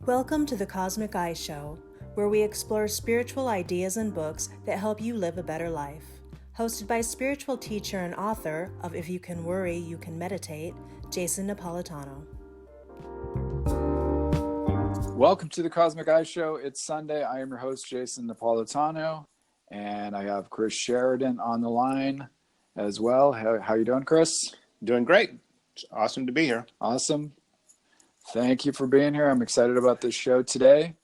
Welcome to the Cosmic Eye Show, where we explore spiritual ideas and books that help you live a better life. Hosted by spiritual teacher and author of If You Can Worry, You Can Meditate, Jason Napolitano. Welcome to the Cosmic Eye Show. It's Sunday. I am your host, Jason Napolitano, and I have Chris Sheridan on the line as well. How you doing, Chris? Doing great. It's awesome to be here. Awesome. Thank you for being here. I'm excited about this show today.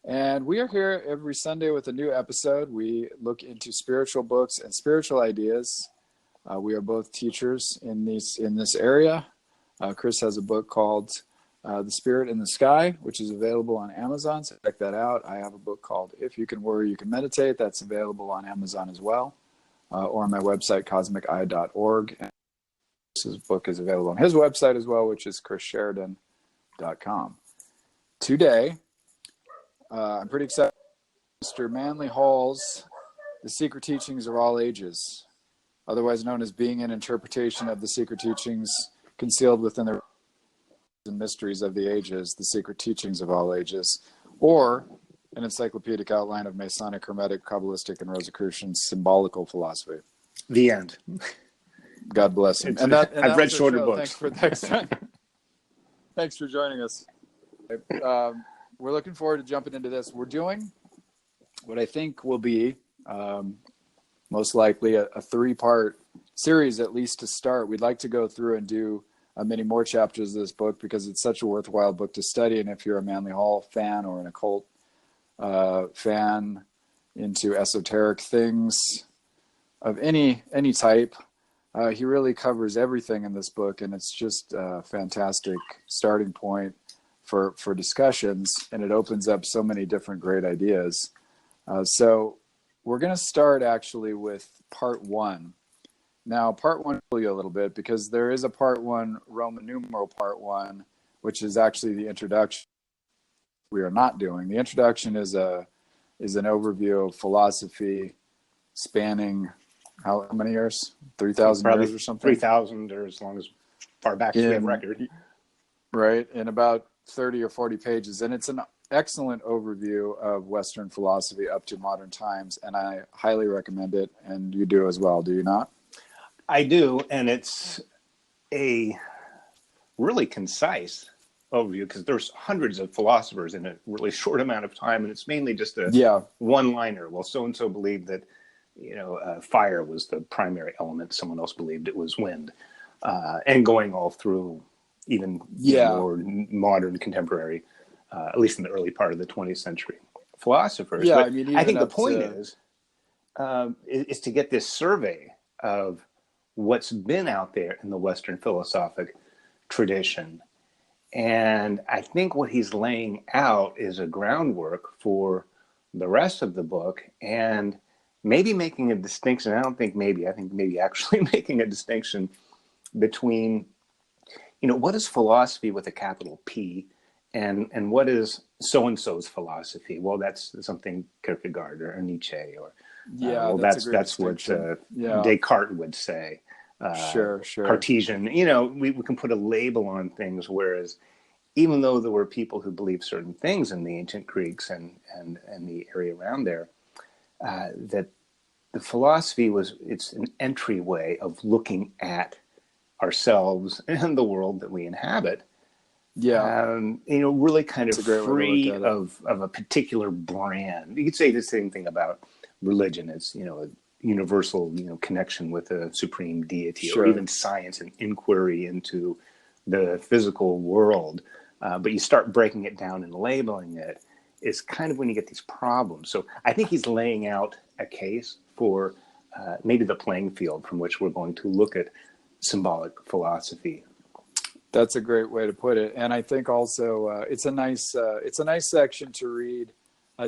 And we are here every Sunday with a new episode. We look into spiritual books and spiritual ideas. We are both teachers in this area. Chris has a book called The Spirit in the Sky, which is available on Amazon, so check that out. I have a book called If You Can Worry, You Can Meditate. That's available on Amazon as well, or on my website, cosmiceye.org. And this book is available on his website as well, which is chrissheridan.com. Today, I'm pretty excited. Mr. Manly Hall's The Secret Teachings of All Ages, otherwise known as Being an Interpretation of the Secret Teachings Concealed Within the Mysteries of the Ages, The Secret Teachings of All Ages, or an encyclopedic outline of Masonic, Hermetic, Kabbalistic, and Rosicrucian symbolical philosophy. The end. God bless him. I've read shorter books. Thanks for joining us. We're looking forward to jumping into this. We're doing what I think will be most likely a three-part series, at least to start. We'd like to go through and do many more chapters of this book because it's such a worthwhile book to study. And if you're a Manly Hall fan or an occult fan into esoteric things of any type, he really covers everything in this book, and it's just a fantastic starting point for discussions, and it opens up so many different great ideas. So we're going to start actually with part one. Now, part one will you a little bit because there is a part one, Roman numeral part one, which is actually the introduction we are not doing. The introduction is an overview of philosophy spanning how many years? 3,000 years or something? 3,000 or as long as far back as we have record. Right, in about 30 or 40 pages. And it's an excellent overview of Western philosophy up to modern times, and I highly recommend it, and you do as well, do you not? I do, and it's a really concise overview because there's hundreds of philosophers in a really short amount of time, and it's mainly just a one-liner. Well, so-and-so believed that fire was the primary element. Someone else believed it was wind, and going all through even more modern, contemporary, at least in the early part of the 20th century, philosophers. Yeah, but I think the point is to get this survey of what's been out there in the Western philosophic tradition. And I think what he's laying out is a groundwork for the rest of the book, and maybe making a distinction. I think maybe actually making a distinction between, what is philosophy with a capital P and what is so-and-so's philosophy? Well, that's something Kierkegaard or Nietzsche or, that's what Descartes would say. Sure. Cartesian, we can put a label on things, whereas even though there were people who believed certain things in the ancient Greeks and the area around there, that the philosophy it's an entryway of looking at ourselves and the world that we inhabit. Really kind of free of a particular brand. You could say the same thing about religion. It's, a universal, connection with a supreme deity, or even science and inquiry into the physical world. But you start breaking it down and labeling it, is kind of when you get these problems. So I think he's laying out a case for maybe the playing field from which we're going to look at symbolic philosophy. That's a great way to put it, and I think also it's a nice section to read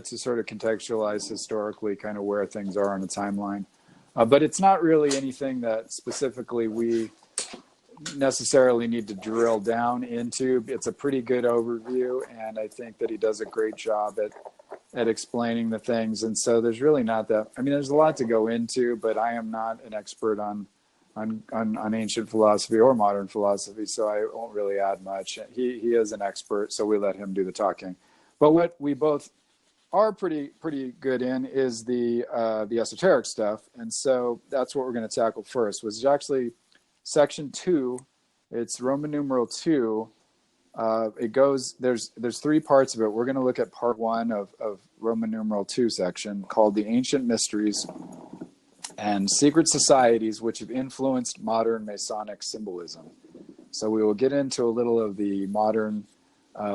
to sort of contextualize historically kind of where things are on a timeline. But it's not really anything that specifically we necessarily need to drill down into. It's a pretty good overview, and I think that he does a great job at explaining the things. And so there's really not that. I mean, there's a lot to go into, but I am not an expert on ancient philosophy or modern philosophy, so I won't really add much. He is an expert, so we let him do the talking. But what we both are pretty good in is the esoteric stuff, and so that's what we're going to tackle first. Was actually section 2. It's Roman numeral 2. It goes, there's 3 parts of it. We're going to look at part 1 of Roman numeral 2 section, called the Ancient Mysteries and Secret Societies which have influenced modern Masonic symbolism. So we will get into a little of the modern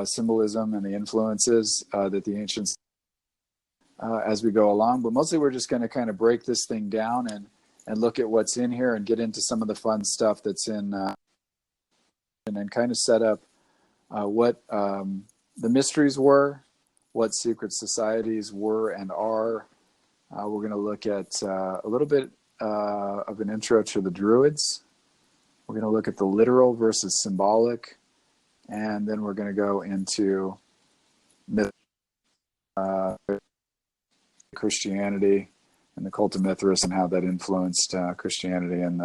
symbolism and the influences that the ancients as we go along, but mostly we're just going to kind of break this thing down and look at what's in here and get into some of the fun stuff that's in and then kind of set up what the mysteries were, what secret societies were and are. We're going to look at a little bit of an intro to the Druids. We're going to look at the literal versus symbolic, and then we're going to go into Christianity and the cult of Mithras and how that influenced Christianity and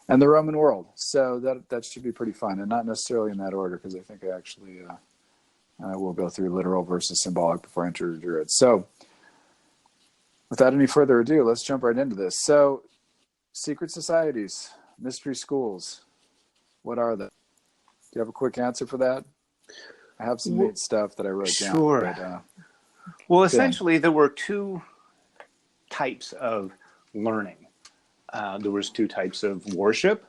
the Roman world. So that should be pretty fun, and not necessarily in that order, because I think I actually will go through literal versus symbolic before I enter the Druids. So without any further ado, let's jump right into this. So secret societies, mystery schools, what are they? Do you have a quick answer for that? I have some neat stuff that I wrote down. Sure. Well, essentially, there were 2 types of learning. There was 2 types of worship,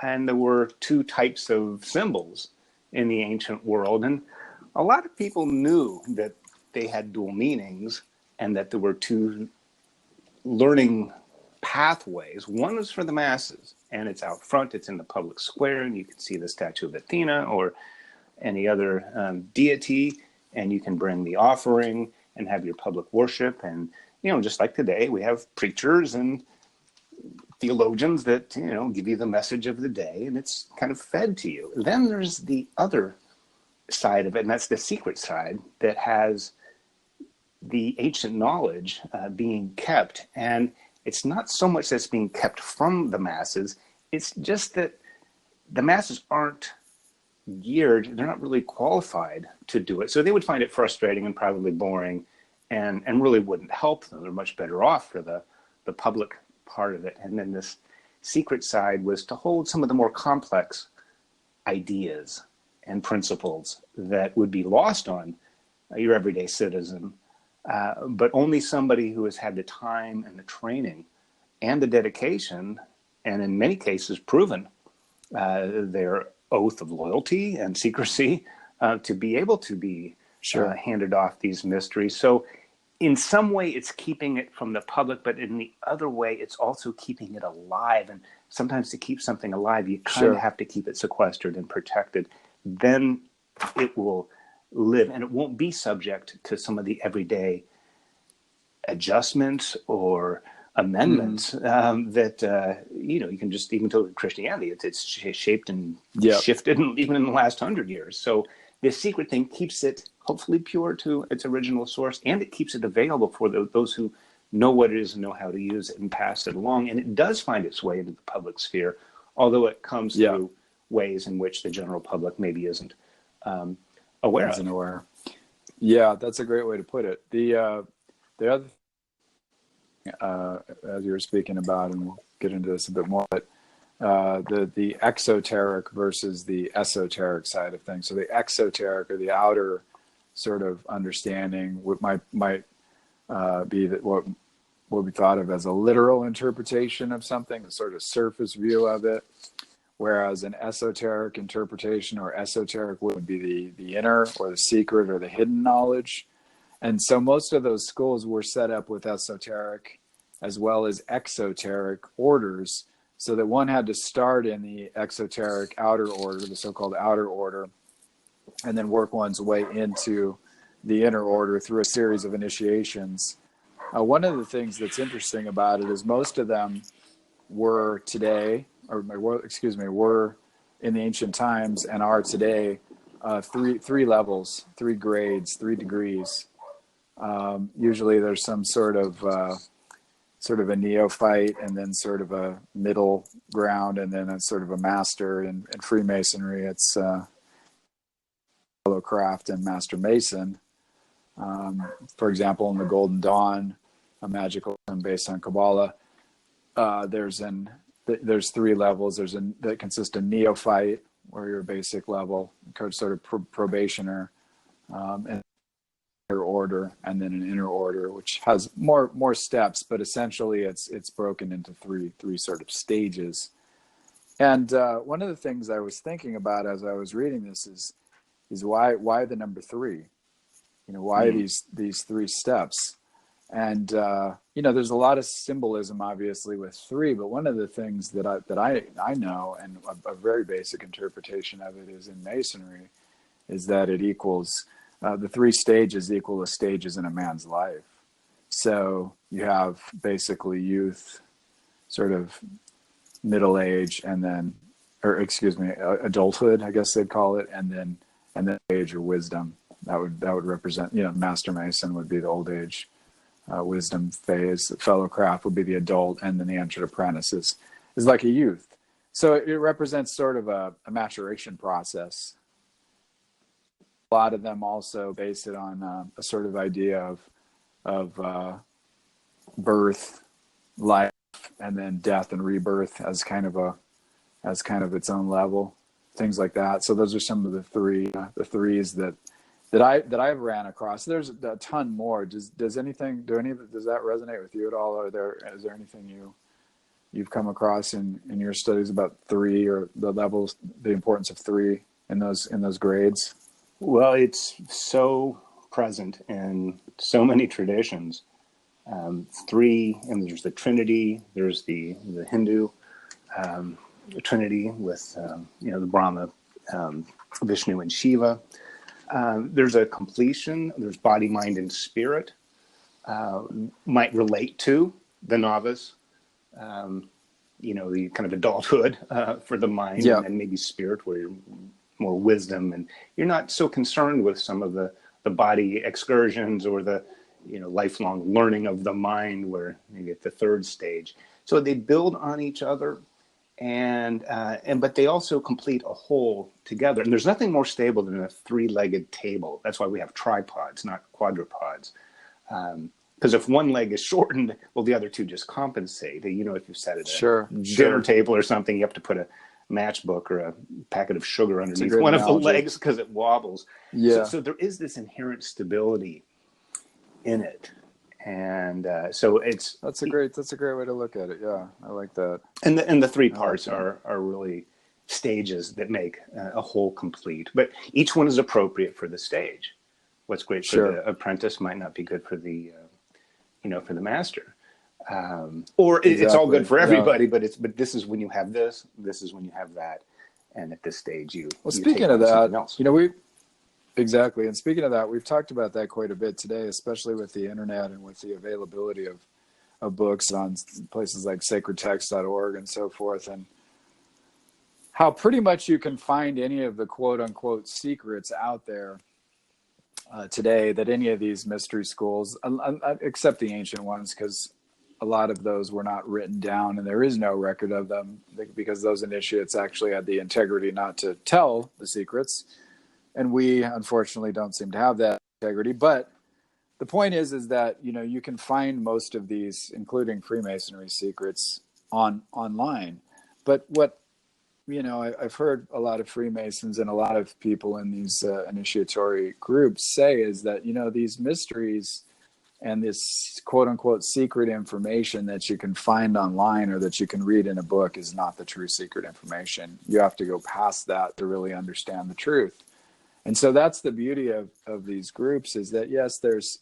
and there were 2 types of symbols in the ancient world. And a lot of people knew that they had dual meanings and that there were 2 learning pathways. One was for the masses, and it's out front. It's in the public square, and you can see the statue of Athena or any other deity, and you can bring the offering and have your public worship. And, just like today, we have preachers and theologians that, give you the message of the day, and it's kind of fed to you. Then there's the other side of it, and that's the secret side that has the ancient knowledge being kept. And it's not so much that's being kept from the masses, it's just that the masses aren't geared, they're not really qualified to do it. So they would find it frustrating and probably boring and really wouldn't help them. They're much better off for the public part of it. And then this secret side was to hold some of the more complex ideas and principles that would be lost on your everyday citizen. But only somebody who has had the time and the training and the dedication, and in many cases proven their oath of loyalty and secrecy to be able to be handed off these mysteries. So in some way it's keeping it from the public, but in the other way it's also keeping it alive. And sometimes to keep something alive, you kind of have to keep it sequestered and protected. Then it will live, and it won't be subject to some of the everyday adjustments or amendments that you can just, even to Christianity, it's shaped and shifted even in the last 100 years. So this secret thing keeps it hopefully pure to its original source, and it keeps it available for those who know what it is and know how to use it and pass it along. And it does find its way into the public sphere, although it comes through ways in which the general public maybe isn't aware of. Yeah, that's a great way to put it. The other as you were speaking about, and we'll get into this a bit more, but the exoteric versus the esoteric side of things. So the exoteric, or the outer sort of understanding, what might be that what we thought of as a literal interpretation of something, a sort of surface view of it, whereas an esoteric interpretation or esoteric would be the inner or the secret or the hidden knowledge. And so most of those schools were set up with esoteric as well as exoteric orders, so that one had to start in the exoteric outer order, the so-called outer order, and then work one's way into the inner order through a series of initiations. One of the things that's interesting about it is most of them were were in the ancient times and are today three levels, 3 grades, 3 degrees. Usually there's some sort of a neophyte, and then sort of a middle ground, and then a sort of a master. In Freemasonry, it's Craft and Master Mason. For example, in the Golden Dawn, a magical system based on Kabbalah, there's 3 levels. That consists of neophyte, where you're basic level, sort of probationer, and order, and then an inner order, which has more steps, but essentially it's broken into three sort of stages. And one of the things I was thinking about as I was reading this is why the number 3? Why these 3 steps? And there's a lot of symbolism, obviously, with 3. But one of the things that I know, and a very basic interpretation of it is in Masonry, is that it equals the 3 stages equal the stages in a man's life. So you have basically youth, sort of middle age, adulthood, I guess they'd call it, and then age or wisdom. That would represent, Master Mason would be the old age, wisdom phase. The fellow craft would be the adult, and then the entered apprentice is like a youth. So it represents sort of a maturation process. A lot of them also base it on a sort of idea of birth, life, and then death and rebirth as kind of its own level, things like that. So those are some of the threes that I've ran across. There's a ton more. Does that resonate with you at all? Is there anything you've come across in your studies about 3, or the levels, the importance of 3 in those grades? Well, it's so present in so many traditions. 3, and there's the Trinity. There's the Hindu Trinity with the Brahma, Vishnu, and Shiva. There's a completion. There's body, mind, and spirit. Might relate to the novice. The kind of adulthood for the mind, and then maybe spirit, where you're more wisdom, and you're not so concerned with some of the body excursions or the lifelong learning of the mind, where you get the 3rd stage. So they build on each other, but they also complete a whole together. And there's nothing more stable than a 3-legged table. That's why we have tripods, not quadrupods. Because if one leg is shortened, well, the other 2 just compensate. If you set it at a dinner table or something, you have to put a matchbook or a packet of sugar underneath one of the legs because it wobbles. Yeah. So there is this inherent stability in it. And so that's a great way to look at it. Yeah, I like that. And the 3 parts are really stages that make a whole complete. But each one is appropriate for the stage. What's great for the apprentice might not be good for the for the master. It's all good for everybody, but this is when you have this is when you have that, and at this stage you speaking of that, exactly. And speaking of that, we've talked about that quite a bit today, especially with the internet and with the availability of books on places like sacredtext.org and so forth, and how pretty much you can find any of the quote unquote secrets out there today that any of these mystery schools, except the ancient ones, because a lot of those were not written down and there is no record of them, because those initiates actually had the integrity not to tell the secrets. And we, unfortunately, don't seem to have that integrity. But the point is that, you can find most of these, including Freemasonry secrets, online. But what, I've heard a lot of Freemasons and a lot of people in these initiatory groups say is that, these mysteries and this quote unquote secret information that you can find online or that you can read in a book is not the true secret information. You have to go past that to really understand the truth. And so that's the beauty of these groups, is that, yes, there's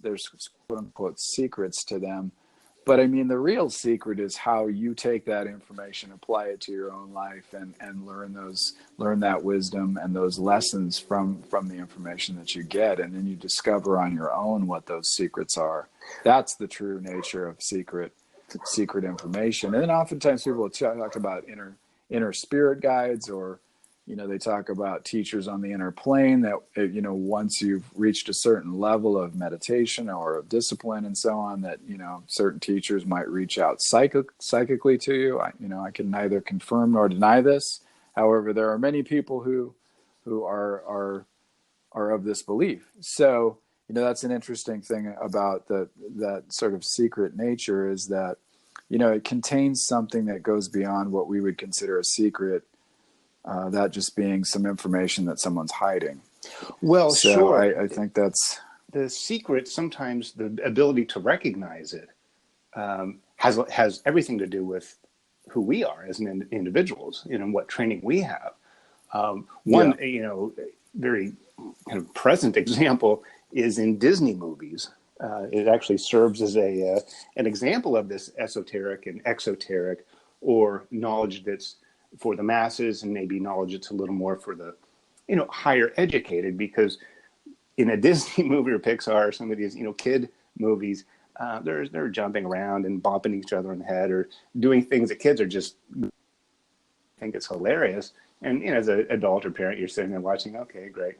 quote unquote secrets to them. But I mean, the real secret is how you take that information, apply it to your own life, and learn that wisdom and those lessons from the information that you get. And then you discover on your own what those secrets are. That's the true nature of secret information. And then oftentimes people will talk about inner spirit guides, or they talk about teachers on the inner plane that, once you've reached a certain level of meditation or of discipline and so on, that, certain teachers might reach out psychically to you. I can neither confirm nor deny this. However, there are many people who are of this belief. So That's an interesting thing about that sort of secret nature, is that, it contains something that goes beyond what we would consider a secret, that just being some information that someone's hiding. Well, So sure. I think that's The secret, sometimes the ability to recognize it, has everything to do with who we are as individuals, what training we have. One, very kind of present example is in Disney movies. It actually serves as an example of this esoteric and exoteric, or knowledge that's for the masses, and maybe knowledge that's a little more for the, higher educated. Because in a Disney movie or Pixar or some of these, kid movies, they're jumping around and bumping each other in the head, or doing things that kids are just think it's hilarious. And as an adult or parent, you're sitting there watching, okay, great.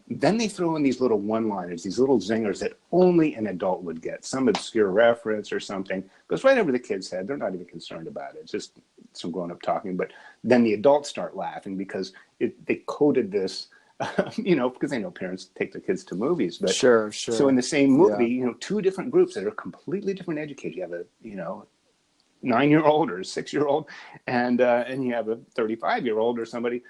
Then they throw in these little one-liners, these little zingers that only an adult would get. Some obscure reference or something goes right over the kid's head. They're not even concerned about it. It's just some grown-up talking. But then the adults start laughing because they coded this, because they know parents take their kids to movies. But sure. So in the same movie, two different groups that are completely different educated. You have a 9-year-old or a 6-year-old, and you have a 35-year-old or somebody.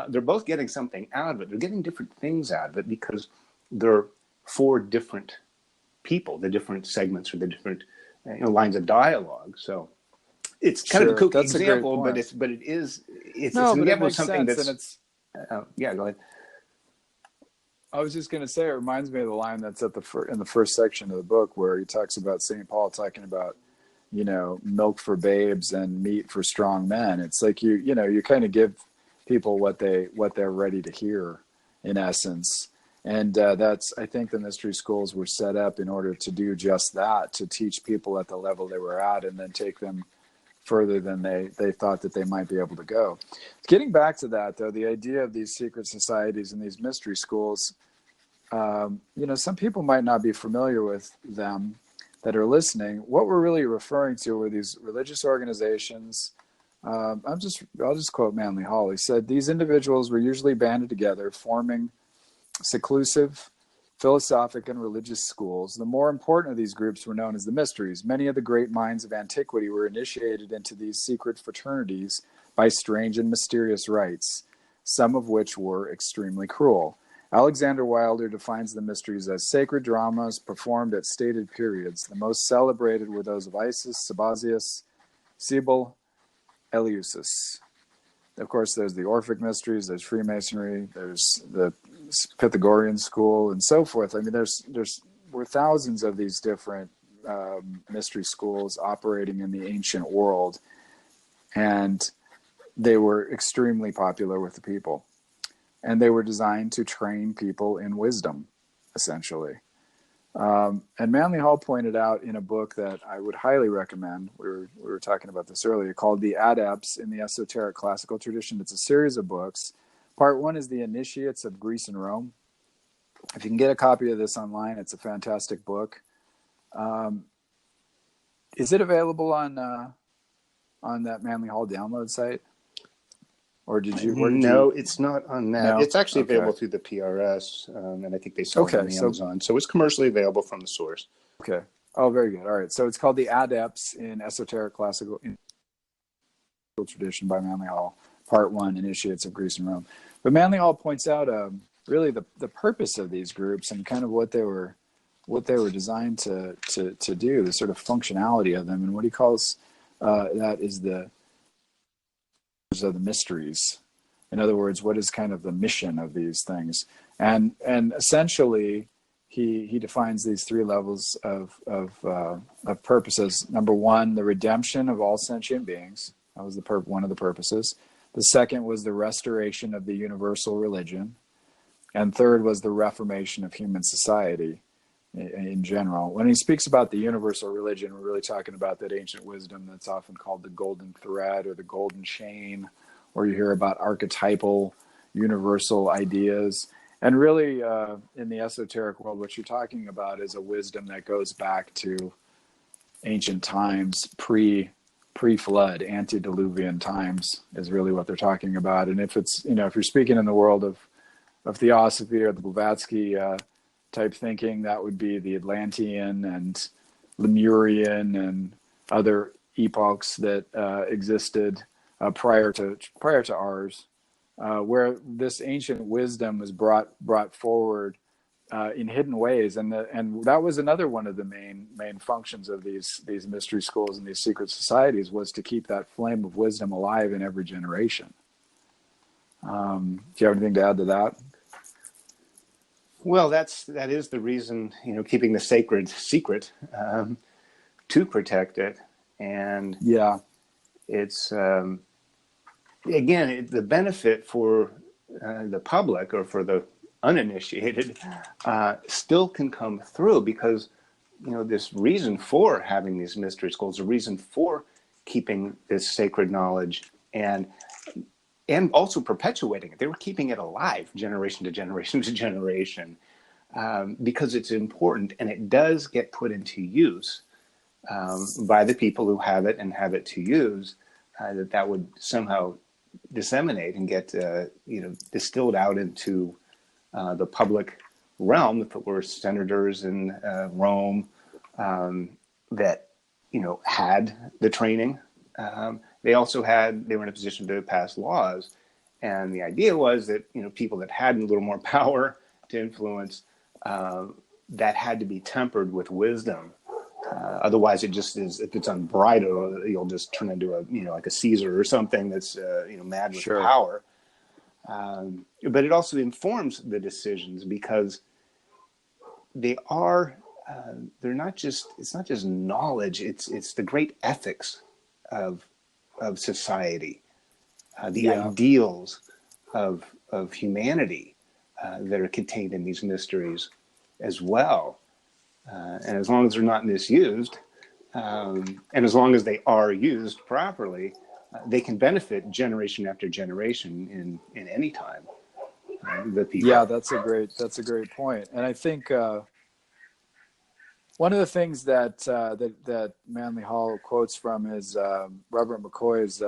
They're both getting something out of it. They're getting different things out of it because they're for different people, the different segments or the different lines of dialogue. So it's kind of a kooky example, but it's an example of something that's. And it's, go ahead. I was just going to say, it reminds me of the line that's in the first section of the book, where he talks about St. Paul talking about, milk for babes and meat for strong men. It's like you kind of give people what they're ready to hear, in essence. And I think the mystery schools were set up in order to do just that, to teach people at the level they were at, and then take them further than they thought that they might be able to go. Getting back to that, though, the idea of these secret societies and these mystery schools, some people might not be familiar with them that are listening. What we're really referring to are these religious organizations. I'll just quote Manly Hall. He said, "These individuals were usually banded together, forming seclusive philosophic and religious schools. The more important of these groups were known as the mysteries. Many of the great minds of antiquity were initiated into these secret fraternities by strange and mysterious rites, some of which were extremely cruel. Alexander Wilder defines the mysteries as sacred dramas performed at stated periods. The most celebrated were those of Isis, Sabazius, Cybele, Eleusis. Of course, there's the Orphic mysteries, there's Freemasonry, there's the Pythagorean school, and so forth. I mean, were thousands of these different mystery schools operating in the ancient world, and they were extremely popular with the people. And they were designed to train people in wisdom, essentially. And Manly Hall pointed out in a book that I would highly recommend, we were talking about this earlier, called The Adepts in the Esoteric Classical Tradition. It's a series of books. Part 1 is The Initiates of Greece and Rome. If you can get a copy of this online, it's a fantastic book. Is it available on that Manly Hall download site? Or did you? No, it's not on that. No? It's actually available through the PRS, and I think they sell it on Amazon. So it's commercially available from the source. Okay. Oh, very good. All right. So it's called The Adepts in Esoteric Classical Tradition by Manly Hall, Part 1, Initiates of Greece and Rome. But Manly Hall points out really the purpose of these groups and kind of what they were designed to do, the sort of functionality of them, and what he calls that is the mysteries. In other words, what is kind of the mission of these things? And essentially, he defines these 3 levels of purposes. Number 1, the redemption of all sentient beings. That was one of the purposes. The second was the restoration of the universal religion. And third was the reformation of human society in general. When he speaks about the universal religion, we're really talking about that ancient wisdom that's often called the golden thread or the golden chain, or you hear about archetypal universal ideas. And really, in the esoteric world, what you're talking about is a wisdom that goes back to ancient times, pre-flood, antediluvian times is really what they're talking about. And if it's, if you're speaking in the world of theosophy or the Blavatsky type thinking. That would be the Atlantean and Lemurian and other epochs that existed prior to ours, where this ancient wisdom was brought forward in hidden ways, and that was another one of the main functions of these mystery schools and these secret societies, was to keep that flame of wisdom alive in every generation. Do you have anything to add to that? Well, that is the reason, keeping the sacred secret, to protect it. And Yeah, it's again, the benefit for the public or for the uninitiated still can come through, because this reason for having these mystery schools, the reason for keeping this sacred knowledge and also perpetuating it. They were keeping it alive generation to generation to generation, because it's important, and it does get put into use by the people who have it and have it to use, that would somehow disseminate and get distilled out into the public realm. If it were senators in Rome that had the training, they were in a position to pass laws, and the idea was that people that had a little more power to influence, that had to be tempered with wisdom. Otherwise, it just is. If it's unbridled, you'll just turn into like a Caesar or something that's mad with Sure. power. But it also informs the decisions, because they are. They're not just. It's not just knowledge. It's the great ethics of society, the ideals of humanity that are contained in these mysteries as well. And as long as they're not misused, and as long as they are used properly, they can benefit generation after generation in any time. The people. Yeah, that's a great point. And I think one of the things that Manly Hall quotes from is Robert McCoy's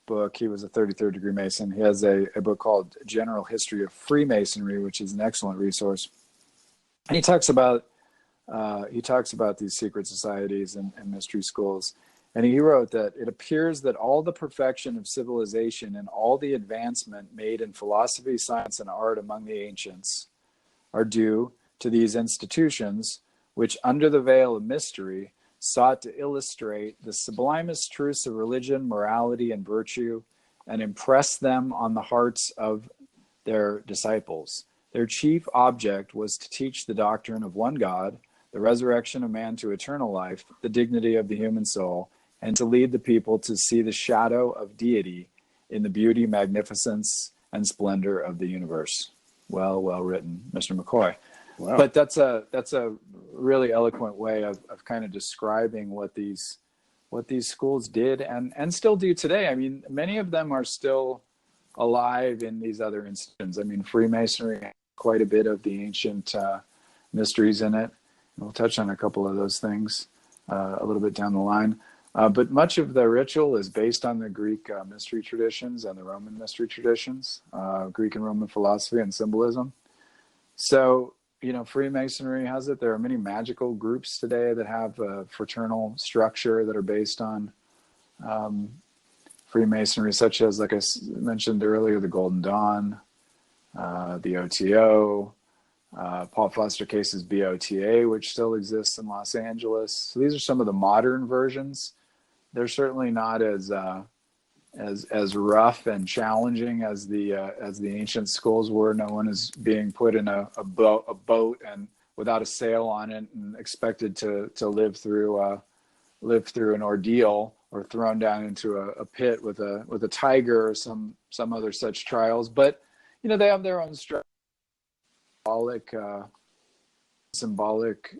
book. He was a 33rd degree Mason. He has a book called General History of Freemasonry, which is an excellent resource. And he talks about these secret societies and mystery schools. And he wrote that it appears that all the perfection of civilization and all the advancement made in philosophy, science, and art among the ancients are due to these institutions, which under the veil of mystery sought to illustrate the sublimest truths of religion, morality, and virtue, and impress them on the hearts of their disciples. Their chief object was to teach the doctrine of one God, the resurrection of man to eternal life, the dignity of the human soul, and to lead the people to see the shadow of deity in the beauty, magnificence, and splendor of the universe. Well written, Mr. McCoy. Wow. But that's a really eloquent way of kind of describing what these schools did and still do today. I mean, many of them are still alive in these other institutions. I mean, Freemasonry has quite a bit of the ancient mysteries in it. We'll touch on a couple of those things a little bit down the line. But much of the ritual is based on the Greek mystery traditions and the Roman mystery traditions, Greek and Roman philosophy and symbolism. So, Freemasonry has it. There are many magical groups today that have a fraternal structure that are based on Freemasonry, such as, like I mentioned earlier, the Golden Dawn, the OTO, Paul Foster Case's BOTA, which still exists in Los Angeles. So these are some of the modern versions. They're certainly not as rough and challenging as the ancient schools were. No one is being put in a boat and without a sail on it and expected to live through an ordeal or thrown down into a pit with a tiger or some other such trials. But they have their own symbolic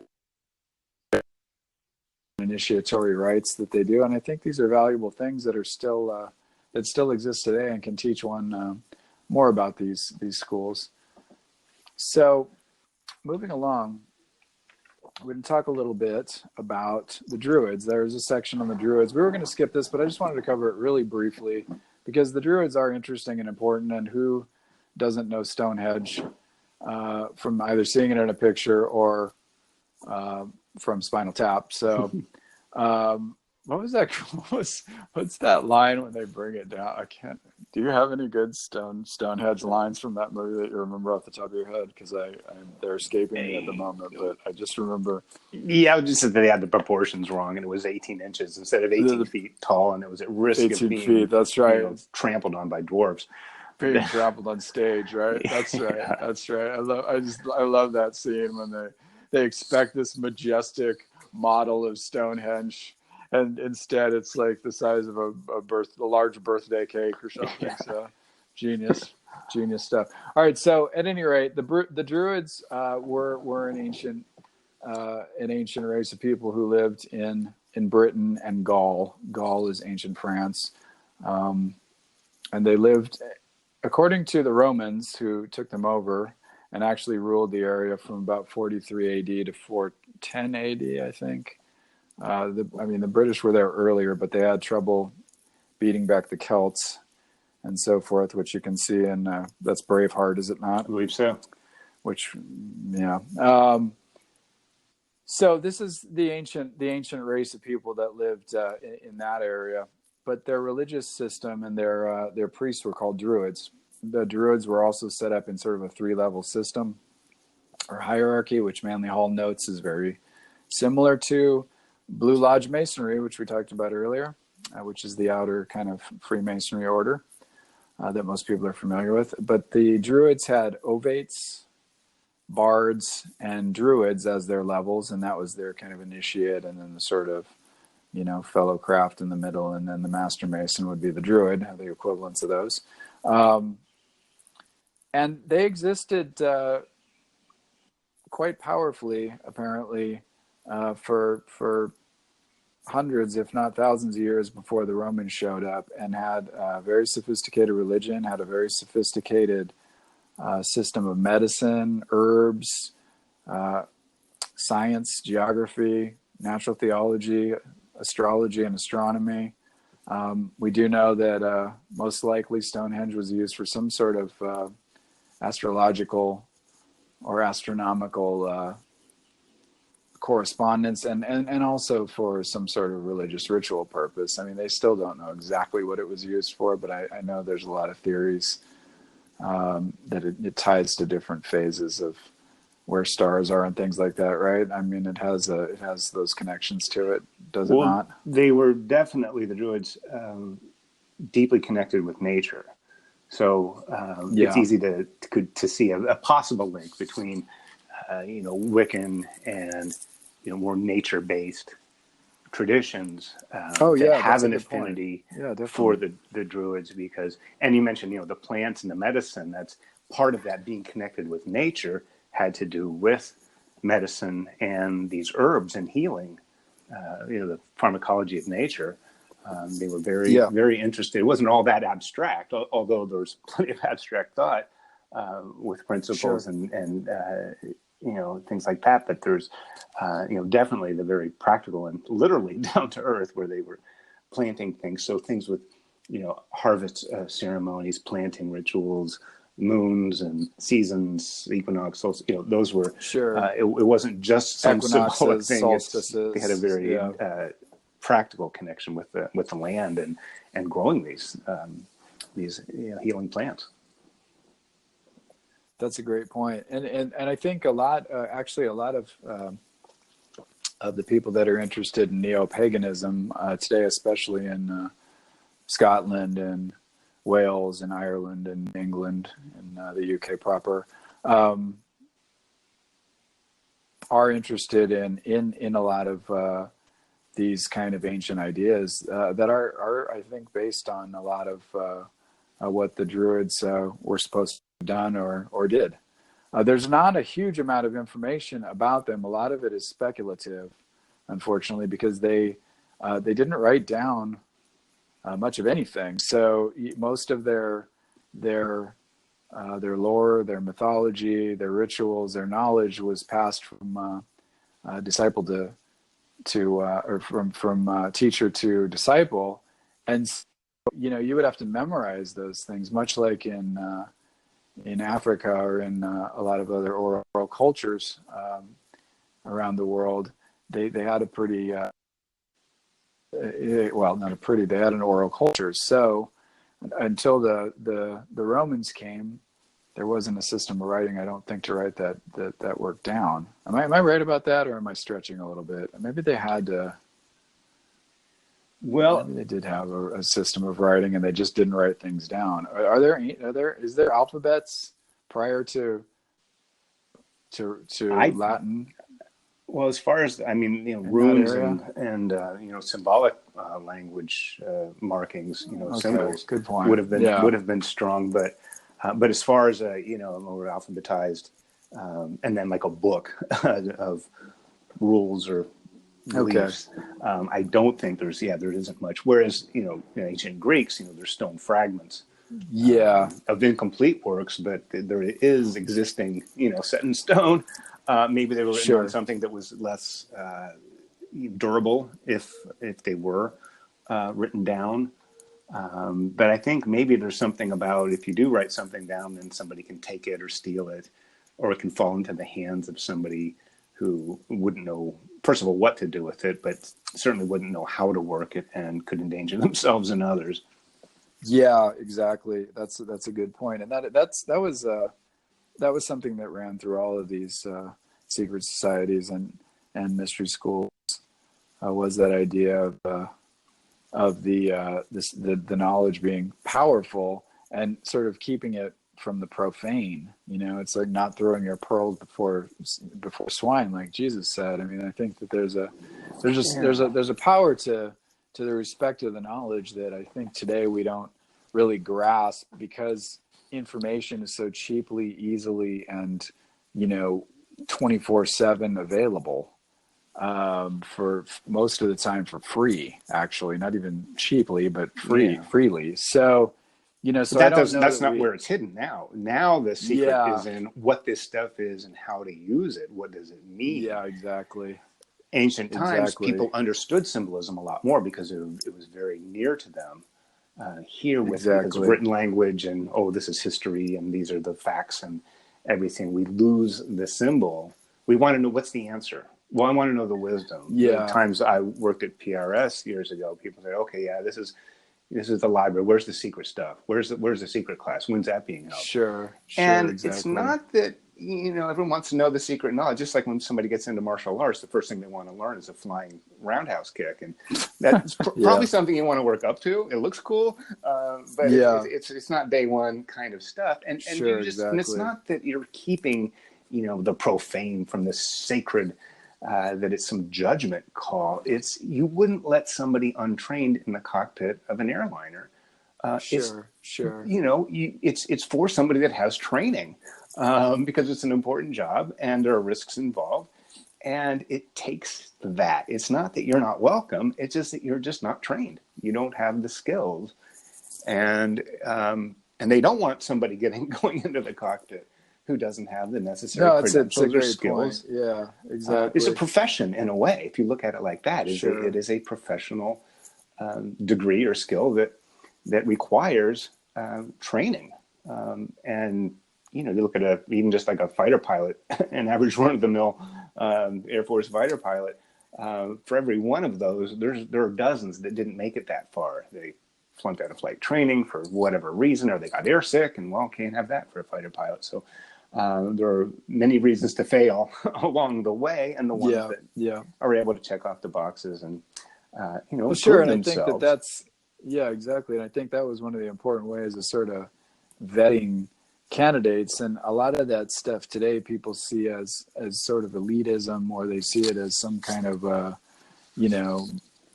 initiatory rites that they do, and I think these are valuable things that are still that still exist today and can teach one more about these schools. So, moving along, we're going to talk a little bit about the Druids. There's a section on the Druids. We were going to skip this, but I just wanted to cover it really briefly because the Druids are interesting and important, and who doesn't know Stonehenge? from either seeing it in a picture or from Spinal Tap. So, what was that? What's that line when they bring it down? I can't. Do you have any good Stonehenge lines from that movie that you remember off the top of your head? Because they're escaping me at the moment, but I just remember. Yeah, just that they had the proportions wrong, and it was 18 inches instead of 18 feet tall, and it was at risk of 18 being feet. That's right. Trampled on by dwarves. Being trampled on stage, right? That's right. Yeah. That's right. I love that scene when they expect this majestic model of Stonehenge, and instead it's like the size of a large birthday cake or something. Yeah. So genius stuff. All right. So at any rate, the Druids were an ancient race of people who lived in Britain and Gaul. Gaul is ancient France, and they lived, according to the Romans, who took them over and actually ruled the area from about 43 AD to 410 AD, I think. The British were there earlier, but they had trouble beating back the Celts and so forth, which you can see in that's Braveheart, is it not? I believe so. Which, yeah. So this is the ancient race of people that lived in that area, but their religious system and their priests were called Druids. The Druids were also set up in sort of a 3-level system or hierarchy, which Manly Hall notes is very similar to Blue Lodge Masonry, which we talked about earlier, which is the outer kind of Freemasonry order that most people are familiar with. But the Druids had Ovates, Bards, and Druids as their levels, and that was their kind of initiate, and then the sort of, fellow craft in the middle, and then the Master Mason would be the Druid, the equivalents of those. And they existed quite powerfully, apparently, for hundreds, if not thousands of years before the Romans showed up, and had a very sophisticated religion, had a very sophisticated system of medicine, herbs, science, geography, natural theology, astrology, and astronomy. We do know that most likely Stonehenge was used for some sort of astrological or astronomical correspondence, and also for some sort of religious ritual purpose. I mean, they still don't know exactly what it was used for, but I know there's a lot of theories that it ties to different phases of where stars are and things like that, right? I mean, it has those connections to it, does it not? They were definitely, the Druids, deeply connected with nature. So it's easy to see a possible link between, Wiccan and, more nature-based traditions that have an affinity for the Druids, because, and you mentioned, the plants and the medicine, that's part of that being connected with nature had to do with medicine and these herbs and healing, the pharmacology of nature. They were very, very interested. It wasn't all that abstract, although there was plenty of abstract thought with principles and things like that. But there's, definitely the very practical and literally down to earth, where they were planting things. So things with, harvest ceremonies, planting rituals, moons and seasons, equinox, solstice, those were, it wasn't just some symbolic thing. They had a very practical connection with the land and growing these healing plants. That's a great point, and I think a lot of the people that are interested in neo-paganism today, especially in Scotland and Wales and Ireland and England and the UK proper, are interested in a lot of these kind of ancient ideas that are, I think, based on a lot of what the Druids were supposed to have done or did. There's not a huge amount of information about them. A lot of it is speculative, unfortunately, because they didn't write down much of anything. So most of their lore, their mythology, their rituals, their knowledge was passed from disciple or from teacher to disciple, and you would have to memorize those things, much like in in Africa or in a lot of other oral cultures around the world, they had a pretty well, not a pretty, they had an oral culture. So until the Romans came, there wasn't a system of writing, I don't think, to write that work down. Am I right about that, or am I stretching a little bit? Maybe they had to. Well, Maybe they did have a system of writing, and they just didn't write things down. Is there alphabets prior to Latin? Well, as far as, I mean, runes and symbolic language markings, Okay, symbols good point. would have been strong, but as far as more alphabetized, and then like a book of rules or beliefs, I don't think there isn't much. Whereas in ancient Greeks, there's stone fragments. Of incomplete works, but there is existing, set in stone. Maybe they were written on something that was less durable if they were written down. But I think maybe there's something about, if you do write something down, then somebody can take it or steal it, or it can fall into the hands of somebody who wouldn't know, first of all, what to do with it, but certainly wouldn't know how to work it and could endanger themselves and others. Yeah, exactly. That's a good point. And that was something that ran through all of these secret societies and mystery schools, was that idea of the knowledge being powerful and sort of keeping it from the profane. It's like not throwing your pearls before swine, like Jesus said. I mean, I think that there's a power to the respect of the knowledge that I think today we don't really grasp, because information is so cheaply, easily, and 24/7 available, for most of the time for free, actually, not even cheaply, but freely. So so that's not where it's hidden now. Now the secret is in what this stuff is and how to use it. What does it mean? Yeah, exactly. Ancient times, people understood symbolism a lot more because it was very near to them. Because of written language and, this is history and these are the facts and everything, we lose the symbol. We want to know, what's the answer? Well, I want to know the wisdom. Yeah. The times I worked at PRS years ago, people say, okay, yeah, this is the library. Where's the secret stuff? Where's the secret class? When's that being held? Sure. And exactly. It's not that everyone wants to know the secret knowledge. Just like when somebody gets into martial arts, the first thing they want to learn is a flying roundhouse kick, and that's probably something you want to work up to. It looks cool, but it's not day one kind of stuff. And and it's not that you're keeping the profane from the sacred. That it's some judgment call. It's, you wouldn't let somebody untrained in the cockpit of an airliner. Sure. It's for somebody that has training, because it's an important job and there are risks involved, and it takes that. It's not that you're not welcome. It's just that you're just not trained. You don't have the skills, and they don't want somebody going into the cockpit who doesn't have the necessary credentials or skills. Point. Yeah, exactly. It's a profession in a way, if you look at it like that. It is a professional degree or skill that requires training. And you look at even just like a fighter pilot, an average run-of-the-mill Air Force fighter pilot. For every one of those, there are dozens that didn't make it that far. They flunked out of flight training for whatever reason, or they got airsick, and can't have that for a fighter pilot. So there are many reasons to fail along the way, and the ones that are able to check off the boxes and sure. And I think that's exactly. And I think that was one of the important ways of sort of vetting candidates. And a lot of that stuff today people see as sort of elitism, or they see it as some kind of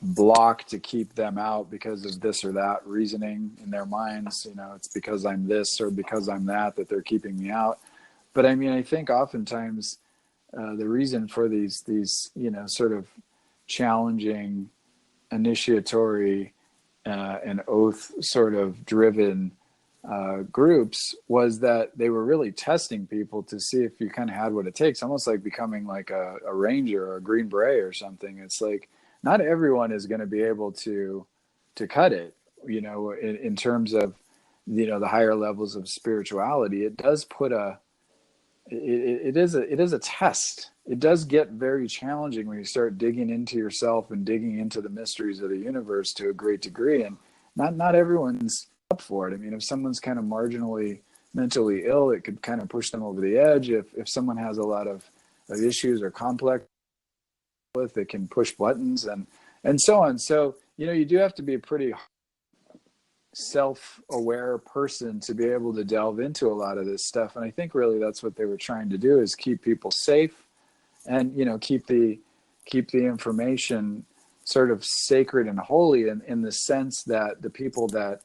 block to keep them out because of this or that reasoning in their minds. It's because I'm this or because I'm that they're keeping me out. But I mean, I think oftentimes the reason for these sort of challenging, initiatory and oath sort of driven groups was that they were really testing people to see if you kind of had what it takes, almost like becoming like a ranger or a green beret or something. It's like not everyone is going to be able to cut it, in terms of the higher levels of spirituality, it does put it is a test. It does get very challenging when you start digging into yourself and digging into the mysteries of the universe to a great degree. And not everyone's up for it. I mean, if someone's kind of marginally mentally ill, it could kind of push them over the edge. If someone has a lot of issues or complex with, it can push buttons and so on. So, you do have to be a pretty self-aware person to be able to delve into a lot of this stuff. And I think really that's what they were trying to do, is keep people safe and, keep the information sort of sacred and holy in the sense that the people that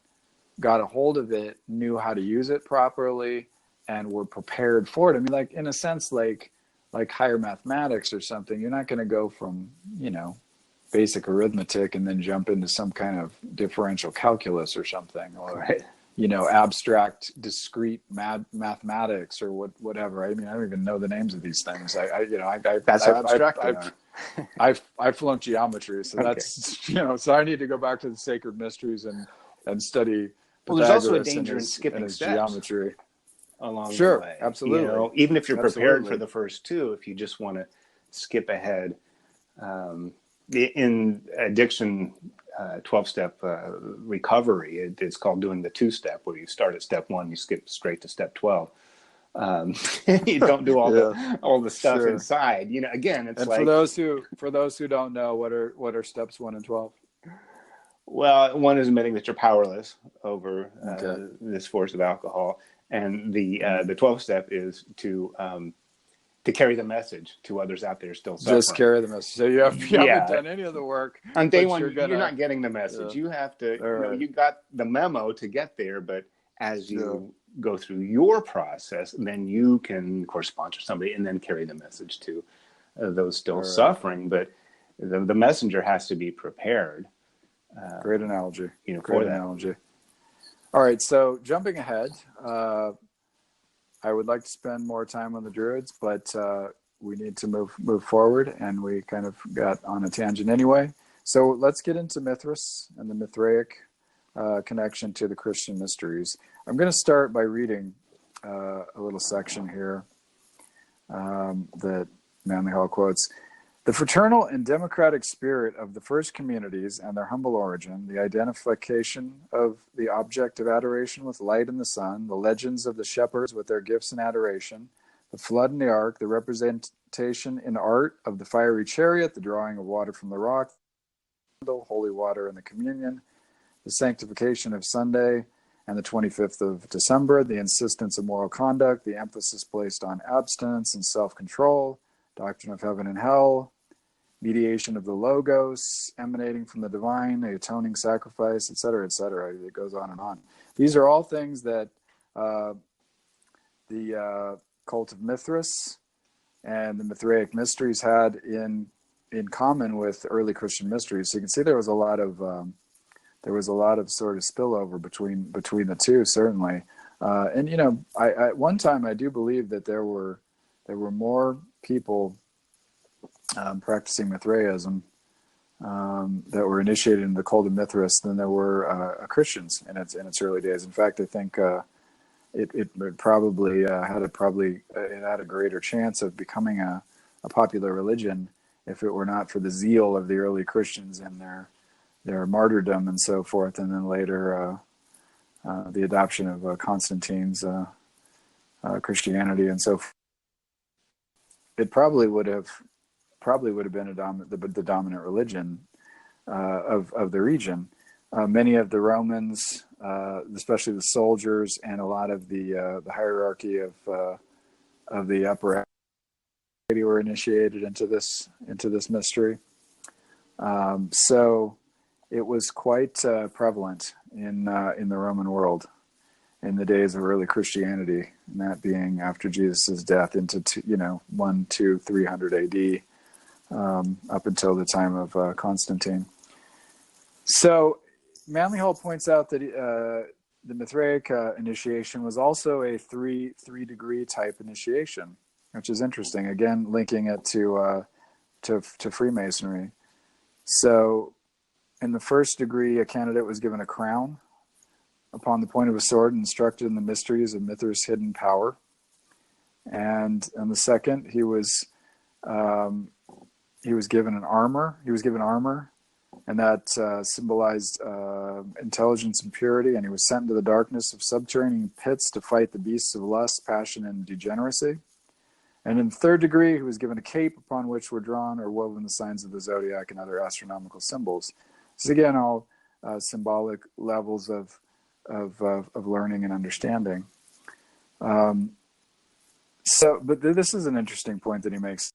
got a hold of it knew how to use it properly and were prepared for it. I mean, like, in a sense, like higher mathematics or something, you're not going to go from, basic arithmetic and then jump into some kind of differential calculus or something, or, Right. Abstract discrete mathematics or whatever. I mean, I don't even know the names of these things. That's how abstract they are. I flunked geometry, so Okay. that's, so I need to go back to the sacred mysteries and study Well, there's also a Pythagoras danger and in his, skipping and his steps geometry. along Sure, the way. absolutely. Even if you're prepared Absolutely. for the first two, if you just want to skip ahead. In addiction 12-step recovery, it's called doing the two-step, where you start at step 1, you skip straight to step 12. You don't do all the stuff Sure. inside. Again, it's And like, for those who don't know, what are steps 1 and 12? well, one is admitting that you're powerless over Okay. this force of alcohol, and the 12th step is to carry the message to others out there still suffering. Just carry the message. So you haven't done any of the work. On day but one, you're not getting the Yeah. message. You have to, Right. you got the memo to get there, but as you go through your process, then you can, of course, sponsor somebody and then carry the message to those still suffering. But the messenger has to be prepared. Great analogy. For Great that. analogy. All right, so jumping ahead, I would like to spend more time on the Druids, but we need to move forward, and we kind of got on a tangent anyway. So let's get into Mithras and the Mithraic connection to the Christian mysteries. I'm going to start by reading a little section here that Manly Hall quotes. The fraternal and democratic spirit of the first communities and their humble origin, the identification of the object of adoration with light and the sun, the legends of the shepherds with their gifts and adoration, the flood and the ark, the representation in art of the fiery chariot, the drawing of water from the rock, the holy water in the communion, the sanctification of Sunday and the 25th of December, the insistence of moral conduct, the emphasis placed on abstinence and self-control, doctrine of heaven and hell, mediation of the logos emanating from the divine, the atoning sacrifice, etc., etc. It goes on and on. These are all things that the cult of Mithras and the Mithraic mysteries had in common with early Christian mysteries. So you can see there was a lot of sort of spillover between the two, certainly. And I at one time I do believe that there were more people practicing Mithraism that were initiated in the cult of Mithras than there were Christians in its early days. In fact, I think it probably had a greater chance of becoming a popular religion if it were not for the zeal of the early Christians and their martyrdom and so forth, and then later the adoption of Constantine's Christianity and so forth. It probably would have been the dominant religion of the region. Many of the Romans, especially the soldiers, and a lot of the hierarchy of the upper were initiated into this mystery. So it was quite prevalent in the Roman world in the days of early Christianity, and that being after Jesus' death into 300 AD. Up until the time of Constantine. So Manly Hall points out that the Mithraic initiation was also a three degree type initiation, which is interesting. Again, linking it to Freemasonry. So in the first degree, a candidate was given a crown, upon the point of a sword, instructed in the mysteries of Mithras' hidden power. And on the second, he was given an armor. He was given armor, and that symbolized intelligence and purity. And he was sent into the darkness of subterranean pits to fight the beasts of lust, passion, and degeneracy. And in the third degree, he was given a cape upon which were drawn or woven the signs of the zodiac and other astronomical symbols. So again, all symbolic levels of learning and understanding. But this is an interesting point that he makes.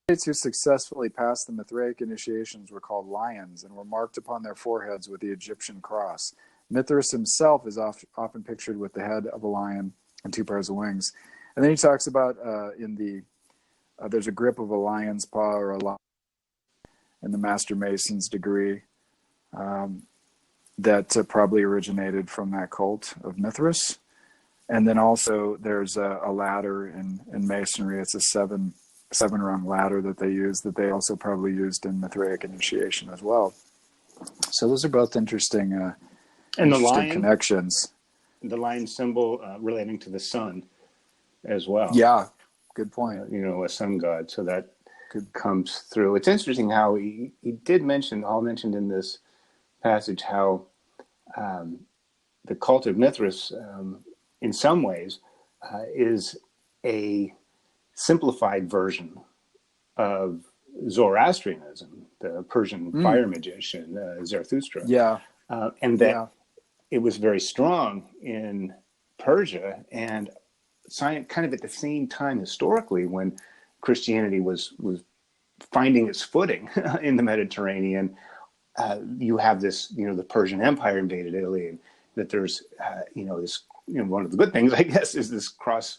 Those who successfully passed the Mithraic initiations were called lions and were marked upon their foreheads with the Egyptian cross. Mithras himself is often pictured with the head of a lion and two pairs of wings. And then he talks about there's a grip of a lion's paw or a lion in the Master Mason's degree that probably originated from that cult of Mithras. And then also there's a ladder in Masonry. It's a seven-rung ladder that they use, that they also probably used in Mithraic initiation as well. So those are both interesting, and the interesting lion, connections. The lion symbol relating to the sun as well. Yeah, good point. A sun god. So that comes through. It's interesting how he did mention, all mentioned in this passage, how the cult of Mithras, in some ways, is a simplified version of Zoroastrianism, the Persian fire magician, Zarathustra. Yeah. And that it was very strong in Persia, and kind of at the same time historically when Christianity was finding its footing in the Mediterranean, you have this, the Persian Empire invaded Italy, and that there's, this, one of the good things, I guess, is this cross,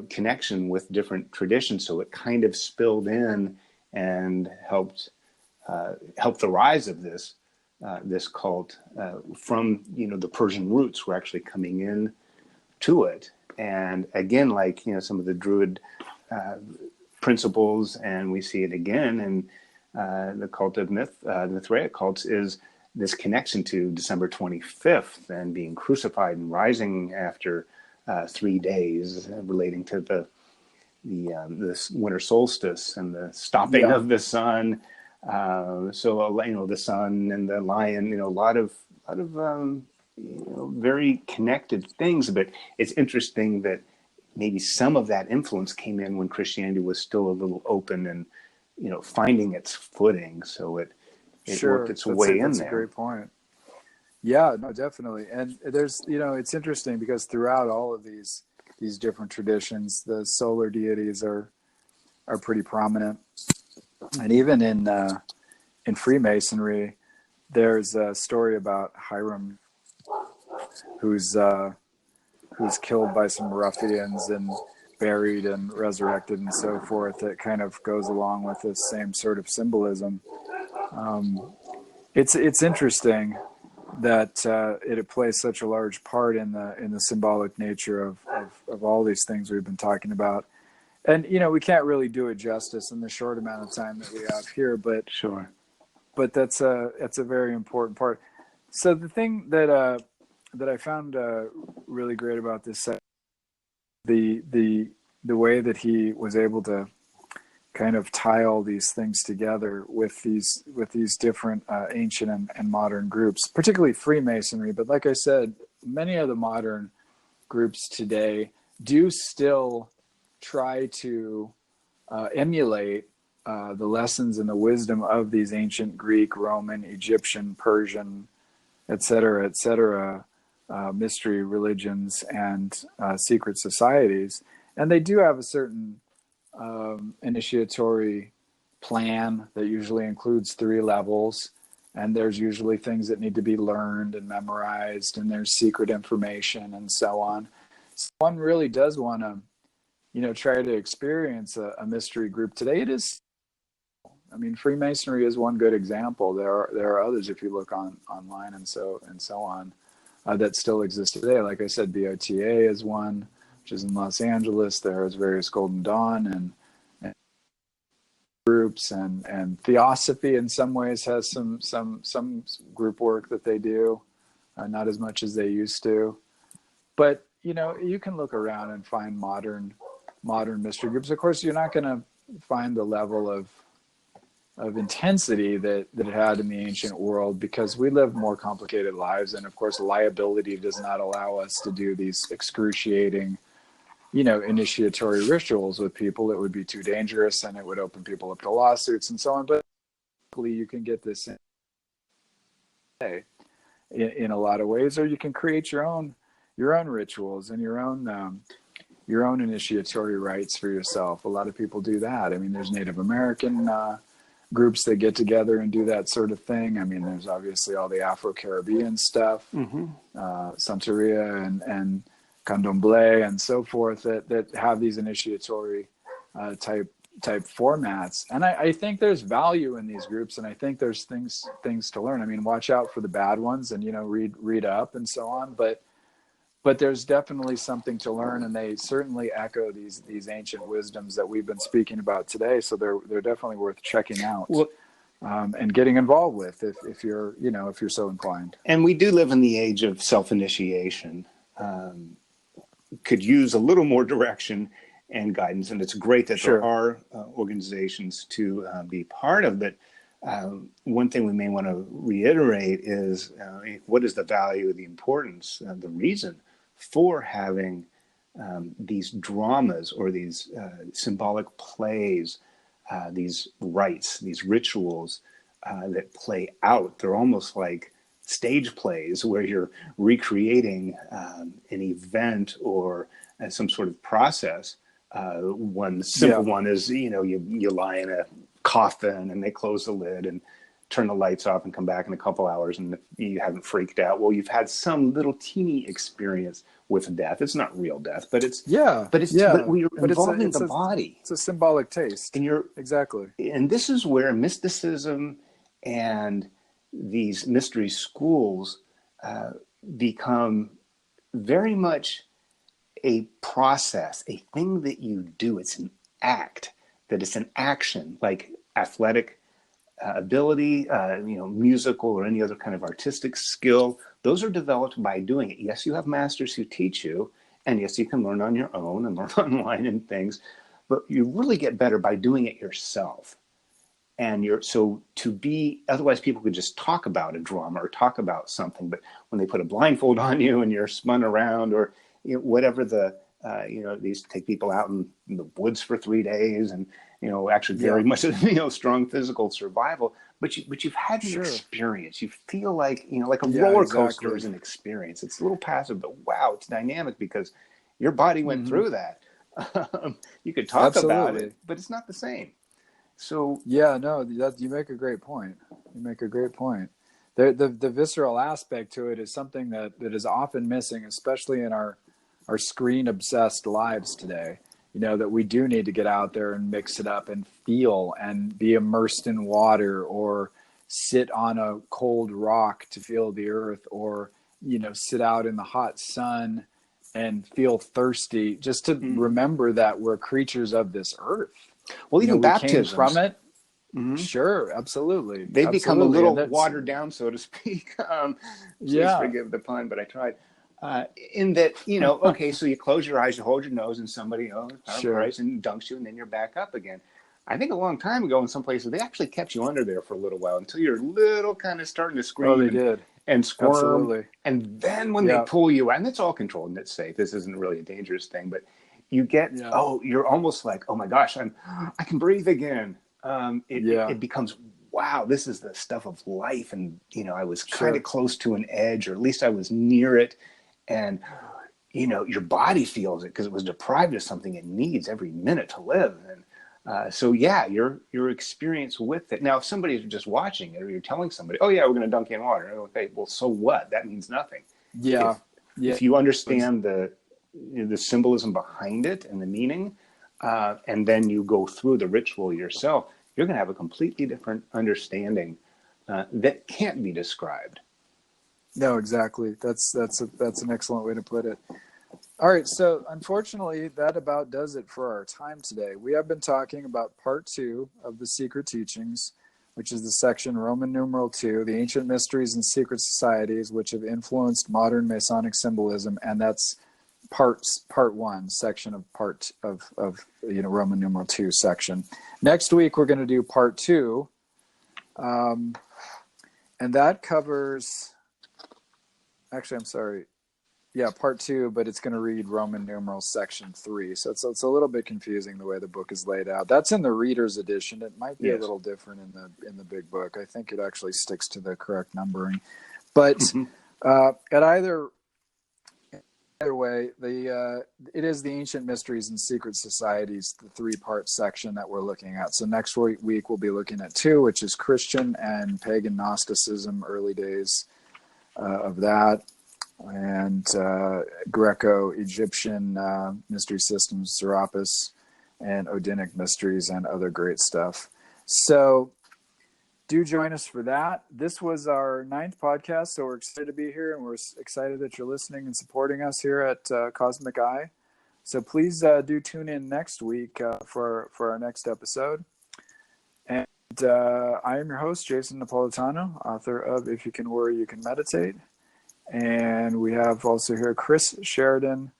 connection with different traditions. So it kind of spilled in and helped the rise of this cult from, the Persian roots were actually coming in to it. And again, like, some of the Druid principles, and we see it again in the cult of the Mithraic cults, is this connection to December 25th and being crucified and rising after 3 days, relating to the this winter solstice and the stopping of the sun. So the sun and the lion, a lot of very connected things. But it's interesting that maybe some of that influence came in when Christianity was still a little open and finding its footing. So it worked its way in there. That's a great point. Yeah, no, definitely. And there's, it's interesting because throughout all of these different traditions, the solar deities are pretty prominent. And even in Freemasonry, there's a story about Hiram, who's killed by some ruffians and buried and resurrected and so forth. That kind of goes along with this same sort of symbolism. It's interesting that it plays such a large part in the symbolic nature of all these things we've been talking about. And we can't really do it justice in the short amount of time that we have here, but sure. But that's a very important part. So the thing that I found really great about this set, the way that he was able to kind of tie all these things together with these different ancient and modern groups, particularly Freemasonry. But like I said, many of the modern groups today do still try to emulate the lessons and the wisdom of these ancient Greek, Roman, Egyptian, Persian, et cetera, mystery religions and secret societies. And they do have a certain initiatory plan that usually includes 3 levels, and there's usually things that need to be learned and memorized, and there's secret information and so on. So one really does want to, try to experience a mystery group today. It is, Freemasonry is one good example. There are others if you look online and so on that still exist today. Like I said, BOTA is one, which is in Los Angeles. There's various Golden Dawn and groups, and Theosophy in some ways has some group work that they do. not as much as they used to. But, you know, you can look around and find modern mystery groups. Of course, you're not going to find the level of intensity that it had in the ancient world, because we live more complicated lives. And of course, liability does not allow us to do these excruciating, you know, initiatory rituals with people. It would be too dangerous and it would open people up to lawsuits and so on. But you can get this in a lot of ways, or you can create your own rituals and your own initiatory rites for yourself. A lot of people do that. I mean, there's Native American groups that get together and do that sort of thing. I mean, there's obviously all the Afro-Caribbean stuff, Santeria and Candomblé and so forth that have these initiatory type formats. And I think there's value in these groups, and I think there's things to learn. I mean, watch out for the bad ones and, you know, read up and so on. But there's definitely something to learn, and they certainly echo these ancient wisdoms that we've been speaking about today. So they're definitely worth checking out and getting involved with if you're so inclined. And we do live in the age of self-initiation. Could use a little more direction and guidance, and it's great that there are organizations to be part of. But one thing we may want to reiterate is what is the value, the importance, the reason for having these dramas or these symbolic plays, these rites, these rituals that play out. They're almost like stage plays where you're recreating an event or some sort of process. One simple one is, you know, you lie in a coffin and they close the lid and turn the lights off and come back in a couple hours and you haven't freaked out. Well, you've had some little teeny experience with death. It's not real death, but we're involving the body. It's a symbolic taste. And exactly. And this is where mysticism and these mystery schools become very much a process, a thing that you do. It's an act, that it's an action, like athletic ability, musical or any other kind of artistic skill. Those are developed by doing it. Yes, you have masters who teach you, and yes, you can learn on your own and learn online and things, but you really get better by doing it yourself. And otherwise people could just talk about a drama or talk about something, but when they put a blindfold on you and you're spun around or whatever these take people out in the woods for 3 days and, actually very much, strong physical survival, but you've had an experience. You feel like, like a roller coaster is an experience. It's a little passive, but wow, it's dynamic because your body went through that. You could talk about it, but it's not the same. So you make a great point. The visceral aspect to it is something that is often missing, especially in our screen obsessed lives today. That we do need to get out there and mix it up and feel and be immersed in water or sit on a cold rock to feel the earth or, sit out in the hot sun and feel thirsty, just to remember that we're creatures of this earth. Well, even baptisms. We came from it. Mm-hmm. Sure, absolutely. They become a little watered down, so to speak. Please forgive the pun, but I tried. In that, okay, so you close your eyes, you hold your nose, and somebody, Christ, and dunks you, and then you're back up again. I think a long time ago in some places, they actually kept you under there for a little while until you're little kind of starting to scream. Oh, they did. And squirm. Absolutely. And then when they pull you out, and it's all controlled and it's safe. This isn't really a dangerous thing, but you get, you're almost like, oh my gosh, I can breathe again. It becomes, wow, this is the stuff of life. And, I was kind of close to an edge, or at least I was near it. And, your body feels it because it was deprived of something it needs every minute to live. And your experience with it. Now, if somebody's just watching it or you're telling somebody, oh, yeah, we're going to dunk you in water. Okay, well, so what? That means nothing. If you understand the symbolism behind it and the meaning, and then you go through the ritual yourself, you're going to have a completely different understanding that can't be described. No, exactly. That's an excellent way to put it. All right. So unfortunately, that about does it for our time today. We have been talking about part 2 of the Secret Teachings. which is the section Roman numeral 2, the ancient mysteries and secret societies which have influenced modern Masonic symbolism, and that's part 1 section of Roman numeral 2 section. Next week we're going to do part 2, and that covers. Actually, I'm sorry. Yeah, part 2, but it's going to read Roman numeral section 3. So it's a little bit confusing the way the book is laid out. That's in the reader's edition. It might be a little different in the big book. I think it actually sticks to the correct numbering. But at either way, it is the ancient mysteries and secret societies, the 3-part section that we're looking at. So next week we'll be looking at 2, which is Christian and pagan Gnosticism, early days of that, and Greco-Egyptian mystery systems, Serapis, and Odinic mysteries, and other great stuff. So do join us for that. This was our 9th podcast, so we're excited to be here, and we're excited that you're listening and supporting us here at Cosmic Eye. So please do tune in next week for our next episode. And I am your host, Jason Napolitano, author of If You Can Worry, You Can Meditate. And we have also here Chris Sheridan,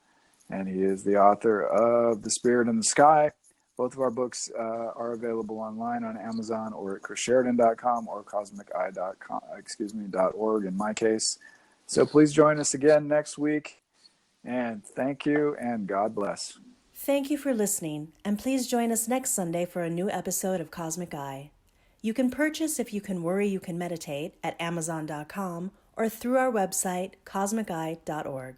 and he is the author of The Spirit in the Sky. Both of our books are available online on Amazon or at chrissheridan.com or cosmiceye.org in my case. So please join us again next week. And thank you, and God bless. Thank you for listening, and please join us next Sunday for a new episode of Cosmic Eye. You can purchase If You Can Worry, You Can Meditate at amazon.com or through our website, cosmiceye.org.